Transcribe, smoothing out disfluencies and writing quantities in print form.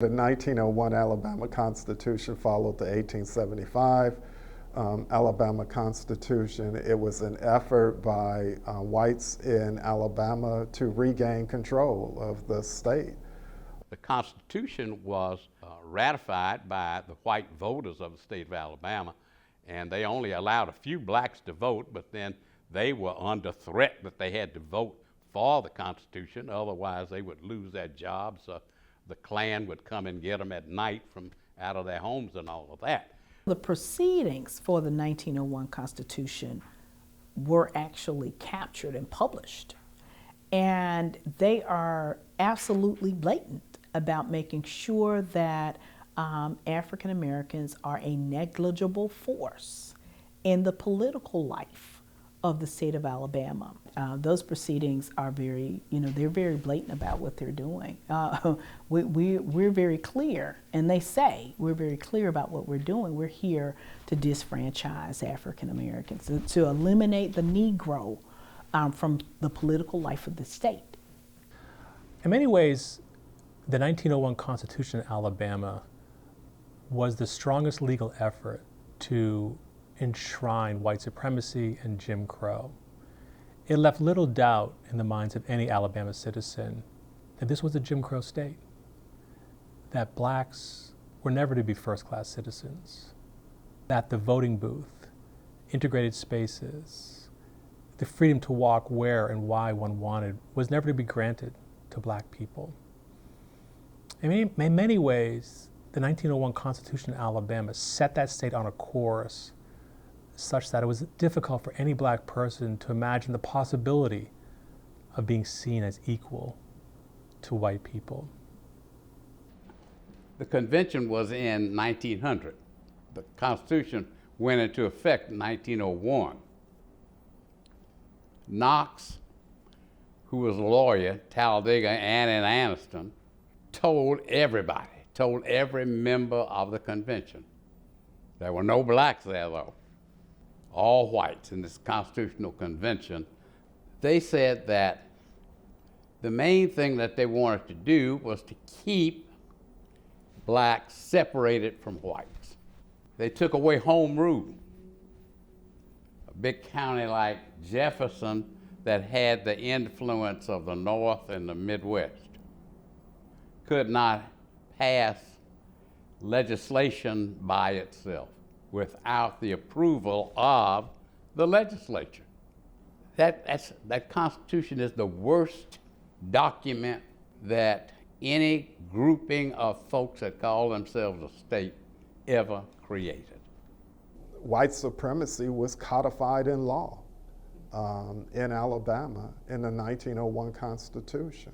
The 1901 Alabama Constitution followed the 1875 Alabama Constitution. It was an effort by whites in Alabama to regain control of the state. The Constitution was ratified by the white voters of the state of Alabama, and they only allowed a few blacks to vote, but then they were under threat that they had to vote for the Constitution, otherwise they would lose their jobs. The Klan would come and get them at night from out of their homes and all of that. The proceedings for the 1901 Constitution were actually captured and published, and they are absolutely blatant about making sure that African Americans are a negligible force in the political life of the state of Alabama. Those proceedings are very, they're very blatant about what they're doing. We're very clear, and they say we're very clear about what we're doing. We're here to disenfranchise African Americans, to eliminate the Negro from the political life of the state. In many ways, the 1901 Constitution in Alabama was the strongest legal effort to enshrine white supremacy and Jim Crow. It left little doubt in the minds of any Alabama citizen that this was a Jim Crow state, that blacks were never to be first-class citizens, that the voting booth, integrated spaces, the freedom to walk where and why one wanted was never to be granted to black people. In many ways, the 1901 Constitution in Alabama set that state on a course such that it was difficult for any black person to imagine the possibility of being seen as equal to white people. The convention was in 1900. The Constitution went into effect in 1901. Knox, who was a lawyer, Talladega and in Anniston, told every member of the convention. There were no blacks there though, all whites in this constitutional convention. They said that the main thing that they wanted to do was to keep blacks separated from whites. They took away home rule. A big county like Jefferson that had the influence of the North and the Midwest could not pass legislation by itself without the approval of the legislature. That Constitution is the worst document that any grouping of folks that call themselves a state ever created. White supremacy was codified in law in Alabama in the 1901 Constitution.